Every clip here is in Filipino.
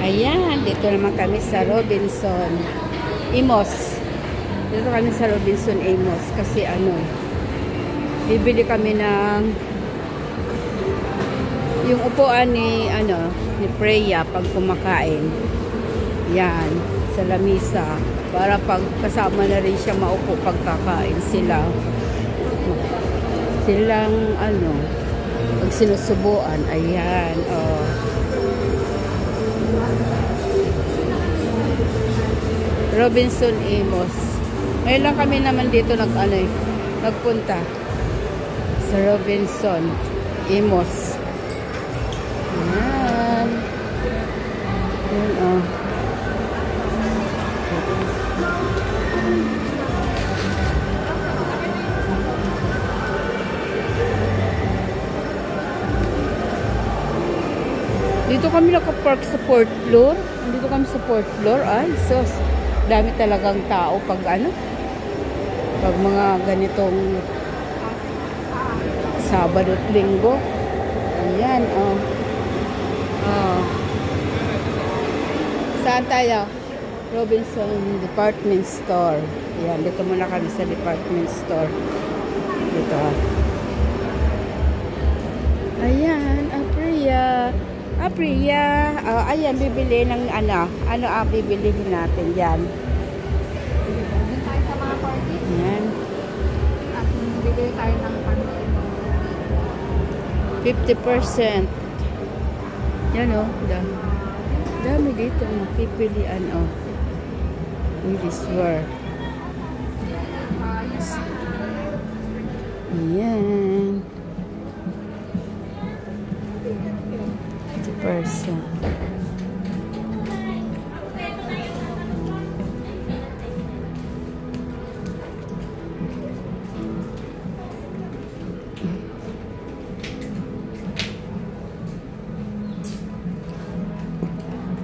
Ayan, dito naman kami sa Robinson Imos. Dito kami sa Robinson Imos kasi bibili kami ng yung upuan ni ni Freya pag kumakain. Yan, sa lamisa para pag kasama na rin siya maupo pagkakain silang pag sinusubuan. Ayan, oh. Robinson Imos. Ngayon lang kami naman dito nagpunta sa Robinson Imos. Ayan. Ayan, oh. Dito kami nakapark sa 4th floor. Dito kami sa 4th floor. Ay, sus. Dami talagang tao pag pag mga ganitong Sabado at Linggo. Ayan, oh. Oh. Saan tayo? Robinson Department Store. Ayan, dito muna kami sa department store. Dito. Ayan, Priya. Ayan, bibili ng bibilihin natin yan. Doon tayo sa mga party. Ayan. At bibili tayo ng 50%. Yan, oh. Dami dito makipilian, oh. Really swear. Ayan. 50%.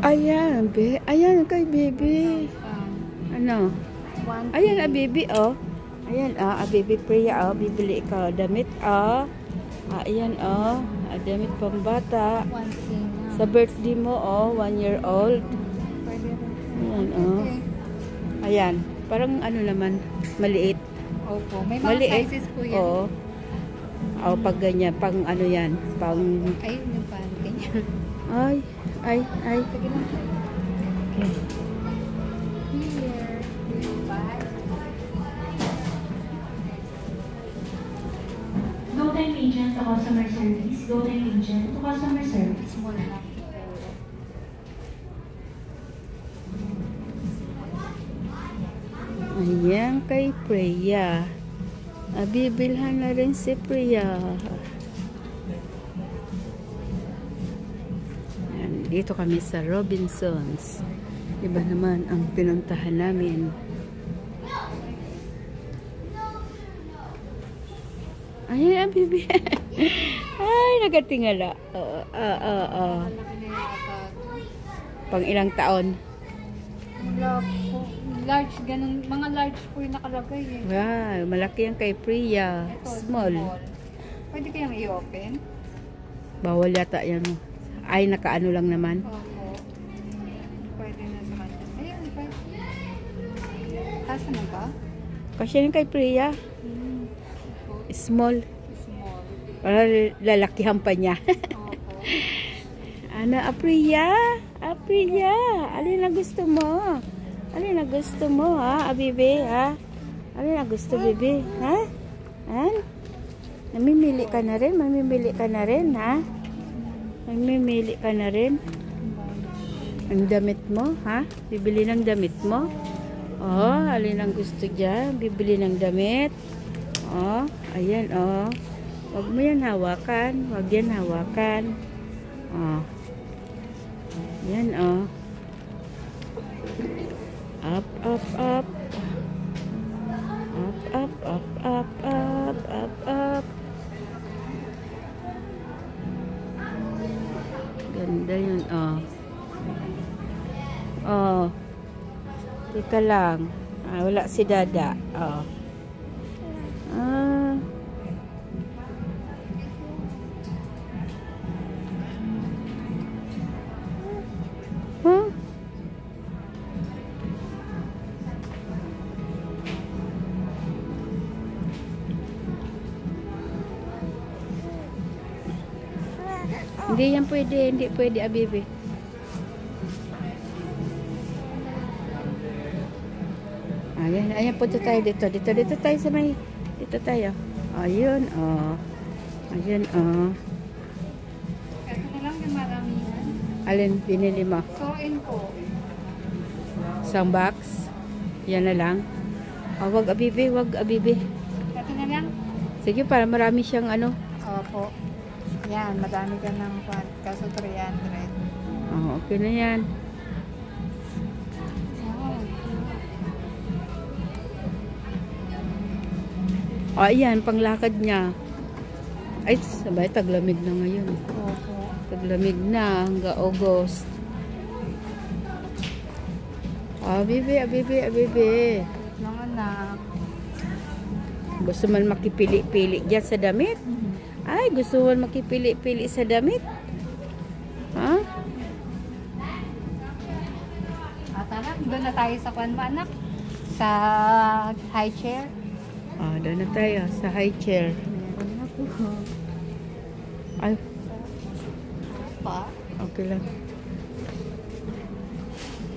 Ayan, ayan kay baby. Ano? Ayan, baby, oh. Ayan, baby Priya, oh. Bibili ka damit, oh. Ayan, oh. Damit pang bata. Sa birthday mo, oh. 1 year old. Ayan, oh. Ayan. Parang naman, maliit. Opo. May mga maliit. sizes po yan. Oo. Oh, pag ganyan, pang yan. Pang... Ay, yung panty niya. Ay. Sige lang. Okay. Here. Golden Agent to Customer Service. Golden Agent to Customer Service. Small lang. Ayan kay Priya. Bibilhan na rin si Priya. Ayan, dito kami sa Robinsons. Iba naman ang pinuntahan namin. Ayan, bibi. Ay, nagatingala. Pang ilang taon? Wala po. Large, ganun. Mga large po yung nakalagay eh. Wow, malaki yan kay Priya. Ito, Small. Pwede kayang i-open? Bawal yata yan. Ay, nakaano lang naman. Opo. Pwede na sa kanya. Ayan, pwede. Asa na ba? Kasi yan kay Priya. Small. Small. Para lalakihan pa niya. Opo. Priya? Priya, alin na gusto mo? Alin na gusto mo, ha? Bibi, ha? Alin na gusto, bibi? Ha? Namimili ka na rin? Mamimili ka na rin, ha? Mamimili ka na rin? Ang damit mo, ha? Bibili ng damit mo? Oh, alin ang gusto dyan? Bibili ng damit? Oh, ayan, oh. Huwag mo yan hawakan. Huwag yan hawakan. Oh. Yan, oh. Up. Ganda yun, oh. Oh. Teka lang. Wala si Dada. Oh. Hindi yan pwede, hindi pwede, Abibi. Ayan, ayan, punta tayo dito. Dito tayo sa may, dito tayo. Ayun, oh. Ayun, oh. Ito na lang yung maramihan. Alin, binili mo? Soin ko. Isang box? Yan na lang. Oh, wag, Abibi, wag, Abibi. Ito na lang. Sige, para marami siyang ano. Opo. Yan, madami ka ng pan. Kaso 300. Oh, okay na yan. Oh. Oh, ayan, panglakad niya. Ay, sabay, taglamig na ngayon. Opo. Taglamig na hanggang August. Abibi, Abibi, Abibi. Mga anak. Gusto man makipili-pili dyan sa damit? Ay, gusto man makipili-pili sa damit? Ha? Tara, doon na tayo sa kwan mo, anak. Sa high chair. Ah, doon na tayo sa high chair. Meron na po. Ay, Pa? okay lang.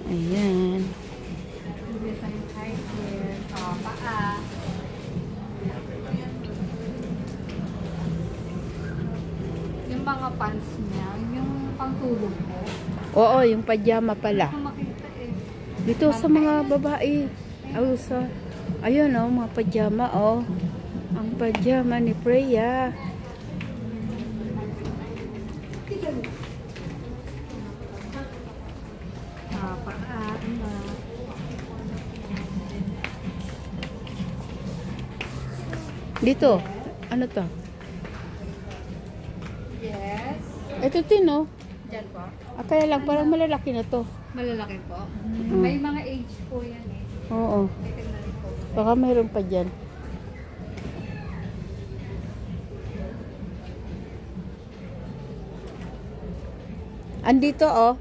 Ayan. Hindi sa high chair. Paa. Yung mga pants niya, yung pangtulog mo. Oo, yung pajama pala. Hindi ko makita eh. Dito sa mga babae. Oh, ayun, oh, mga pajama, oh. Ang pajama ni Freya. Paa. Dito. Ano to? Yes. Ito din, oh. Diyan po. Kaya lang, parang malalaki na to. Malalaki po. Mm. May mga age po yan eh. Oo. May tingnan po. Baka mayroon pa dyan. Andito, oh.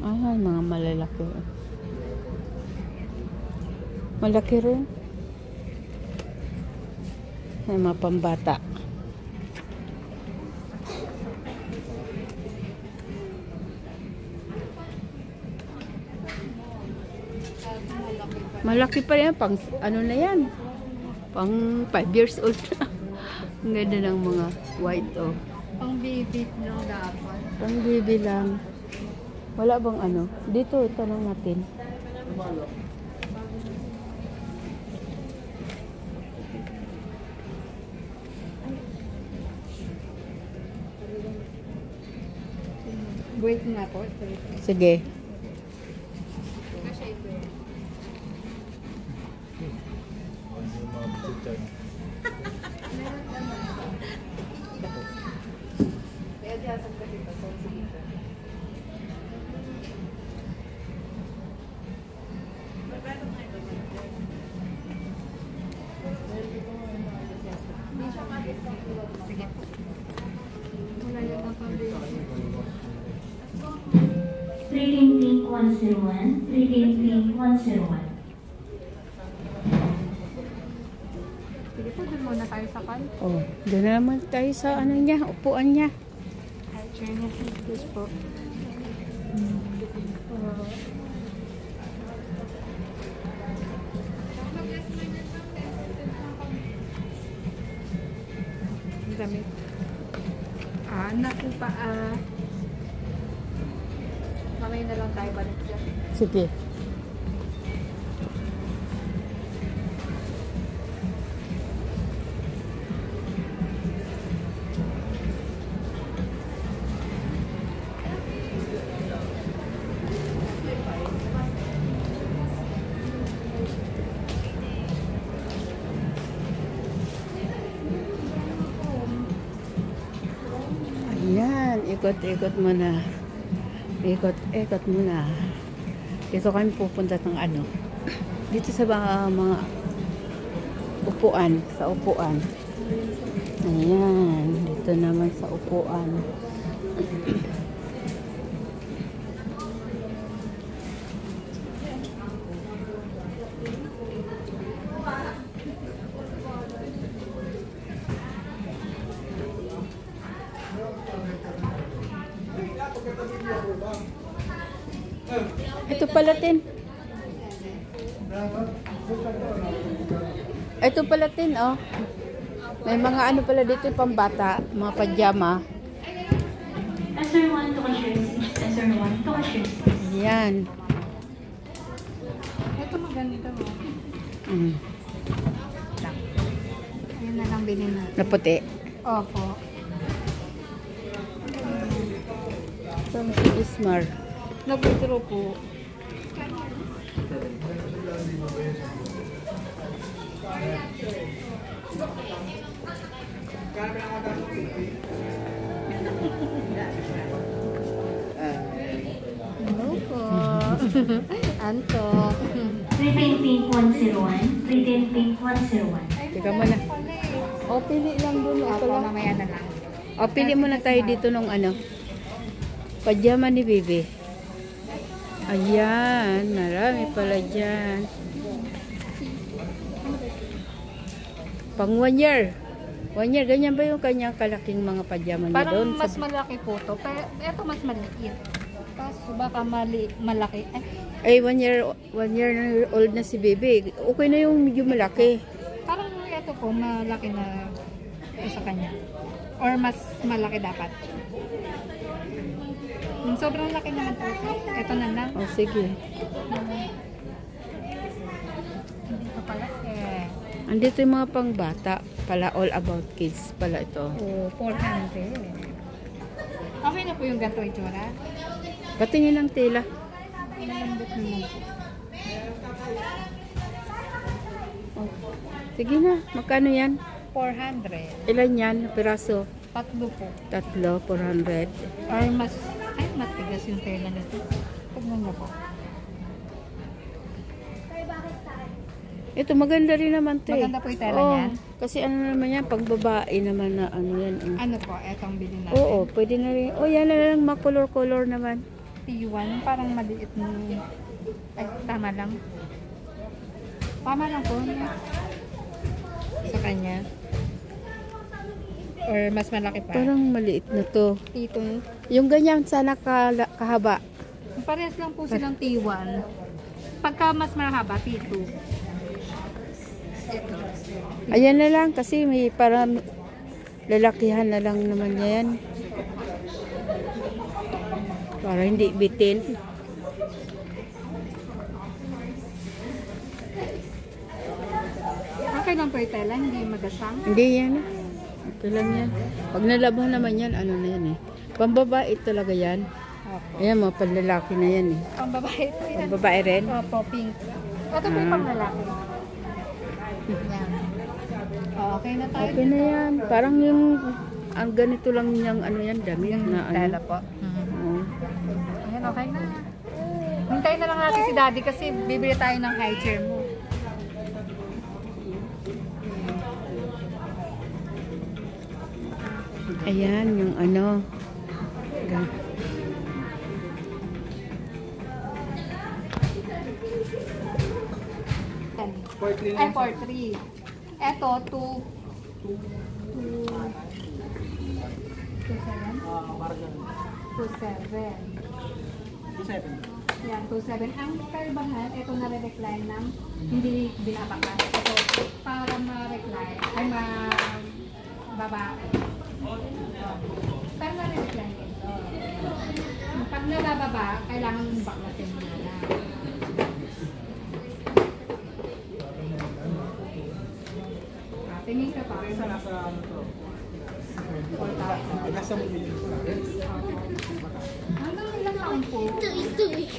Ay, mga malalaki. Malaki rin. Ay, mga pambata. Malaki pa yan. Pang, ano na yan? Pang 5 years old na. Ang ganda ng mga white, oh. Pang baby lang dapat. Pang baby lang. Wala bang ano? Dito, tanong natin. Wait nga po. Sige. Sige po. Wala yan ang pang-baby. 3 Pink 101, 3 Pink 101. Sige po, doon muna tayo sa kan. Oh, doon na naman tayo sa ano niya, upuan niya. High chair niya. Yes po. Damit. Naku pa. Mamaya na lang tayo balik dyan. Sige. Ayan, ikot-ikot muna. Ikot-ikot muna. Dito kami pupunta ng ano. Dito sa mga upuan. Sa upuan. Ayan. Dito naman sa upuan. Ito pala, Tin. Ito pala, Tin, oh. May mga ano pala dito pambata, mga pajama. SR1 to cashier seats. SR1 to cashier seats. Yan. Ito maganda mo. Ayun na lang bilhin natin. Na puti. Opo. From Ismar. Nag-withdraw po. Hello po. Anto. Retail pink 101. Retail pink 101. Teka muna. O, pili lang dun. Opo, Ito lang. mamaya na lang. O, pili muna tayo dito nung ano. Pajama ni Bibi. Ayan. Marami pala dyan. Pang 1 year. 1 year. Ganyan ba yung kanyang kalaking mga pajama niya Parang doon? mas malaki po to. Pero ito mas maliit. Kaso baka malaki. Ay, 1 year na old na si Bibi. Okay na yung medyo malaki. Parang ito po malaki na ito sa kanya. Or mas malaki dapat. Sobrang laki naman po ito. Ito na lang. O, sige. Hindi pa pala eh. Andito yung mga pangbata pala, all about kids pala ito. Oh, 400. Okay na po yung ganito itsura. Patingin ng tela. Ang lambot naman po. Oh. Sige na, magkano yan? 400. Ilan yan? Piraso? Tatlo po. 3, 400. Or mas, ay matigas yung tela nito. Tignan mo po. Ito, maganda rin naman to eh. Maganda po yung tela Oo, niyan? kasi ano naman yan, pag babae naman na ano yan. Ano po, etong bilhin natin. Oo, pwede na rin. Oh, yan na lang, makulor-color naman. T1, parang maliit na. Ay, tama lang. Tama lang po. Sa kanya. Or mas malaki pa. Parang maliit na to. T2. Yung ganyan, sana kahaba. Parehas lang po silang T1. Pagka mas mahaba, T2. Ito. Ayan na lang, kasi may parang lalakihan na lang naman yan. Para hindi bitin. Okay lang po yung tela, hindi magasang. Hindi yan. Ito lang yan. Pag nalaban naman yan, ano na yan eh. Pambabae talaga yan. Opo. Ayan, mga panlalaki na yan eh. Pang babae ito yan. Pambabae rin. Opo, pink. Ito po yung pang lalaki. Yan. Okay na tayo. Okay na yan. Parang yung, ang ganito lang yung ano yan, damit Yung na ano. tela po. Oo. Ayan, okay na. Hintayin na lang natin si Daddy kasi bibili tayo ng high chair mo. Ayan, yung ano. Ay, 4-3. Eto, 2. 2-7. Yan, 2-7. Ang kaibahan, ito na-recline ng hindi binabakas. Ito, para ma-recline, ay ma-baba. Pero na-recline ito. Pag nabababa, kailangan baklasin mo na. Tingin ka pa. Isa nasa ano to? 4,000. Nasa million ko lang. Hanggang ilang taon po?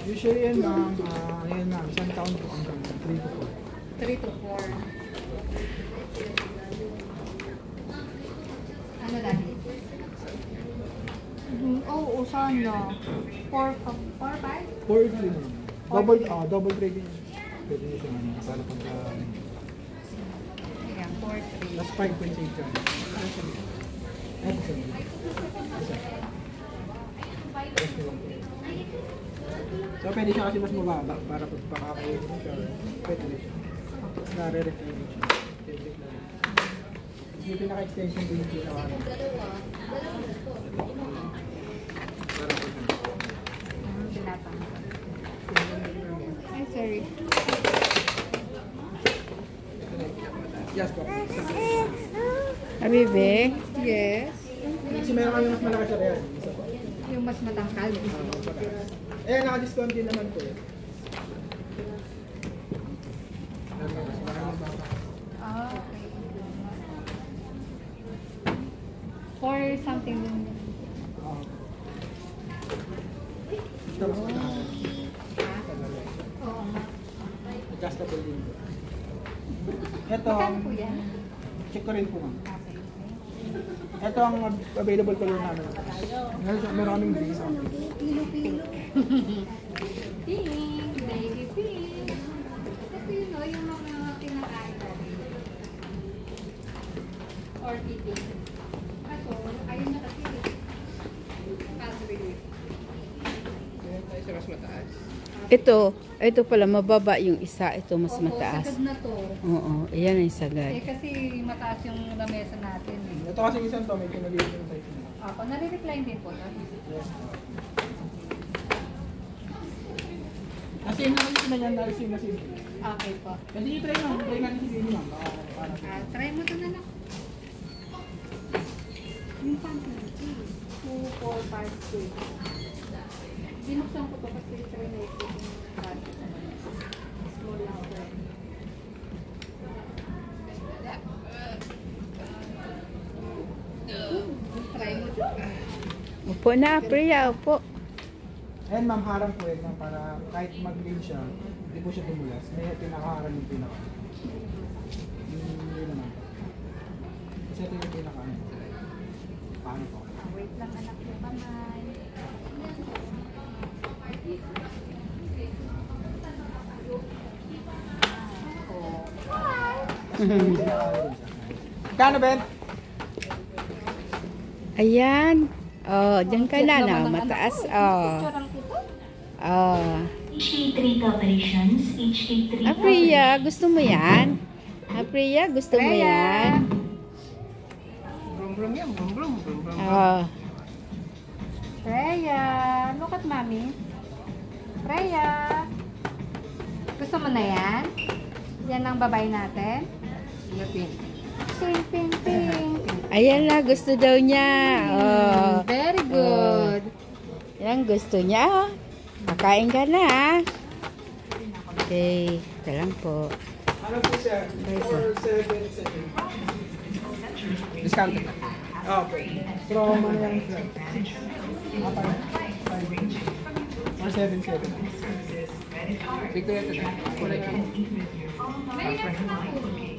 Usually yan ma'am, yan ma'am, isang taon po hanggang 3 to 4. 3 to 4. Ano dati? Oo, sana. 4-5? 4 ma'am. Double tray din. Pwede nyo siya ano, para pagka... Ayan, 4-3. That's 5.8 ka. So pwede siya kasi mas mababa para pagpakakain mo siya. Pwede na siya. Nare-recline siya. Favorite na rin. Yung pinaka-extension din yung pinaka Yes po. Habibi? Yes. Kasi meron kami mas malakas siya yan. Isa po. Yung mas matangkal. Eh, naka-discount din naman po. Ah, okay. For something din. Tapos Oo nga. adjustable din po. Ito, Magkano po yan? check ko rin po ma'am. Okay. Ito ang available color namin. Meron kaming green. Pink. Pink. Baby pink. Ito yun o, yung mga kinakain natin. Or piping. Kaso, ayun na kasi. Kaso rin. Tayo sa mas mataas. Ito pala, mababa yung isa. Ito mas Oo, mataas. sagad na to. Oo, ayan ang sagad. Eh kasi mataas yung lamesa natin eh. Ito kasi isang to, may pinaliit yung size niya. Ako, nare-recline din po. No? Yes. Kasi yun naman yung yan, na-receive na sim. Okay po. Pwede nyo try ma'am. Try natin si Baby ma'am. Try mo ito na lang. Yung pantry. 2, 4, 5, 6. Binuksan ko to kasi try na ito. Small lang po. Try mo ito. Upo na, Priya, upo. Ayan ma'am, harang po yan ma'am, para kahit mag-lean siya, hindi po siya dumulas. May pinakaharang yung pinaka. Yun naman. Kasi ito yung pinaka. Paano po? Wait lang anak yung kamay. Kano, Ben? Ayan. Oh, diyan ka na, na. Mataas. Oh. Oh. HK3 calculations, HK3 Priya, gusto mo yan? Priya, gusto mo yan? Brum brum yan, brum brum, brum brum. Oh. Freya, look at mommy. Freya. Gusto mo na yan? Yan ang babae natin. Pink. Pink, pink, pink. Ayan na, gusto daw niya. Oh. Very good. Yan, gusto niya. Makain ka na. Okay, ito lang po. Ano po siya? 477. Discounted. Okay. From ano yan siya? 477. Victoria to na. Kulay pink.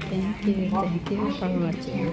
Thank you for watching.